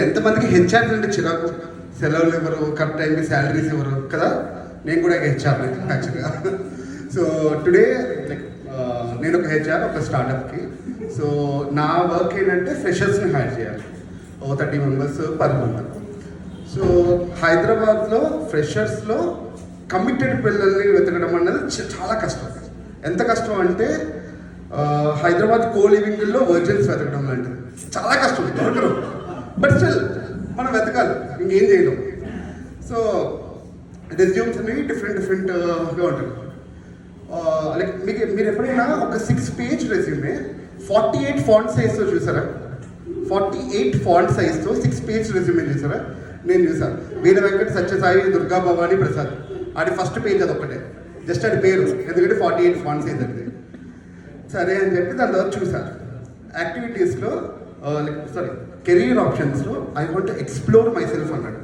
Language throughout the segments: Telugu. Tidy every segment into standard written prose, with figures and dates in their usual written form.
ఎంతమందికి హెచ్ఆర్ అంటే చిరాకు, సెలవులు ఇవ్వరు, కరెక్ట్ టైంకి శాలరీస్ ఇవ్వరు కదా. నేను కూడా హెచ్ఆర్ యాక్చువల్గా. సో టుడే లైక్ నేను ఒక హెచ్ఆర్ ఒక స్టార్టప్కి. సో నా వర్క్ ఏంటంటే ఫ్రెషర్స్ని హైర్ చేయాలి, 30 మెంబర్స్ పర్ మంత్. సో హైదరాబాద్లో ఫ్రెషర్స్లో కమిటెడ్ పిల్లల్ని వెతకడం అన్నది చాలా కష్టం. ఎంత కష్టం అంటే హైదరాబాద్ కో లివింగ్లో వర్జన్స్ వెతకడం లాంటిది చాలా కష్టం, దొరకరు. బట్ స్టిల్ మనం వెతకాలి, ఇంకేం చేయలేం. సో రెజ్యూమ్స్ అనేవి డిఫరెంట్గా ఉంటాయి. లైక్ మీరు ఎప్పుడైనా ఒక 6 పేజ్ రెజ్యూమే 48 ఫాంట్ సైజ్తో చూసారా? 48 ఫాంట్ సైజ్తో 6 పేజ్ రెజ్యూమే చూసారా? నేను చూసాను. వీర వెంకట సత్యసాయి దుర్గా భవానీ ప్రసాద్, అది ఫస్ట్ పేజ్ అదొక్కటే, జస్ట్ అది పేరు, ఎందుకంటే 48 ఫాంట్ సైజ్ అది. సరే అని చెప్పి దాని తర్వాత చూసారు. యాక్టివిటీస్లో కెరీర్ ఆప్షన్స్లో I want explore my self అన్నాడు.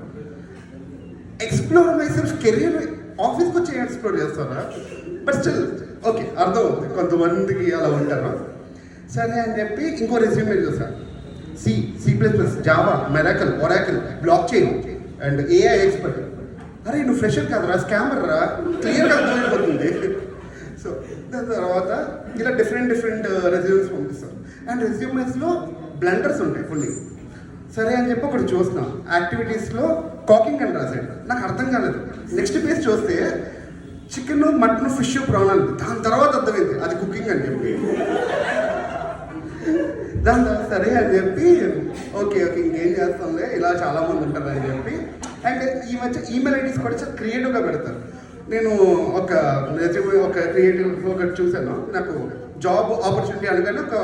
ఎక్స్ప్లోర్ మై సెల్ఫ్ కెరీర్ ఆఫీస్కి వచ్చి ఎక్స్ప్లోర్ చేస్తారా? బట్ స్టిల్ ఓకే, అర్థం అవుతుంది, కొంతమందికి అలా ఉంటారు. సరే అని చెప్పి ఇంకో రెజ్యూమే చూసాను. C++, Java, miracle, oracle, block chain and AI expert. అరే నువ్వు ఫ్రెషర్ కాదురా, స్కామర్ రా, క్లియర్గా అర్థమైపోతుంది. సో దాని తర్వాత ఇలా డిఫరెంట్ రెజ్యూమ్స్ పంపిస్తారు. అండ్ రెజ్యూమెస్లో బ్లండర్స్ ఉంటాయి కొన్ని. సరే అని చెప్పి ఒకటి చూస్తున్నాం, యాక్టివిటీస్లో కాకింగ్ అని రాశాడు. నాకు అర్థం కాలేదు. నెక్స్ట్ పేజ్ చూస్తే చికెన్, మటన్, ఫిష్, ప్రాన్ అని. దాని తర్వాత అర్థమైంది అది కుకింగ్ అని చెప్పి. దాని తర్వాత సరే అని చెప్పి ఓకే ఇంకేం చేస్తాంలే, ఇలా చాలామంది ఉంటారు అని చెప్పి. అండ్ ఈ మధ్య ఈమెయిల్ ఐడీస్ కూడా చాలా క్రియేటివ్గా పెడతారు. నేను ఒక రెజ్యూమే ఒక క్రియేటివ్ ఒకటి చూశాను. నాకు జాబ్ ఆపర్చునిటీ అనగానే ఒక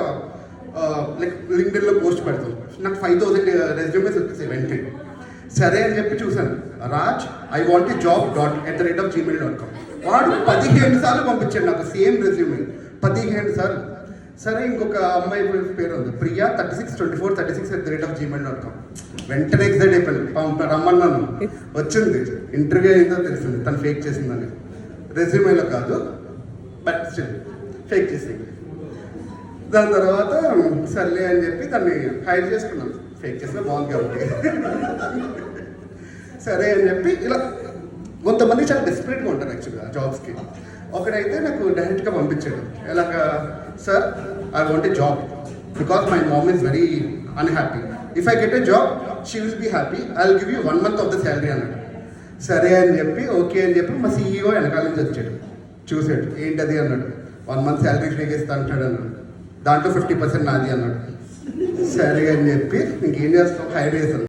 లైక్ లింక్డ్ఇన్లో పోస్ట్ పెడతాను. నాకు 5000 రెజ్యూమేస్ వచ్చేసాయి వెంటనే. సరే అని చెప్పి చూశాను, Raj I want job .@gmail.com. వాడు 15 సార్లు పంపించాడు నాకు సేమ్ రెజ్యూమే, 15 సార్లు. సరే ఇంకొక అమ్మాయి పేరు ఉంది, ప్రియా 362436@gmail.com. వెంటనే ఎగ్జైట్ అయిపోయింది, రమ్మన్నాను. వచ్చింది, ఇంటర్వ్యూ అయిందో తెలిసింది తను ఫేక్ చేసిందని. రెజ్యూమేలో కాదు, బట్ స్టిల్ ఫేక్ చేసింది. దాని తర్వాత సర్లే అని చెప్పి దాన్ని హైర్ చేసుకున్నాను, ఫేక్ చేసినా బాగుంది కాబట్టి. సరే అని చెప్పి ఇలా కొంతమంది చాలా డెస్పరేట్గా ఉంటారు యాక్చువల్గా జాబ్స్కి. ఒకడైతే నాకు డైరెక్ట్గా పంపించాడు, ఎలాగా sir I want a job because my mom is very unhappy. If I get a job she will be happy, I will give you 1 month of the salary అన్నాడు. సరే అని చెప్పి ఓకే అని చెప్పి మా CEO వెనకాల నుంచి వచ్చాడు, చూసాడు, ఏంటది అన్నాడు. 1 month శాలరీ ఫ్రీగా ఇస్తా అంటాడు అన్నాడు, దాంట్లో 50% నాది అన్నాడు. సరే అని చెప్పి ఇంకేం చేస్తాం, హైర్ చేస్తాను.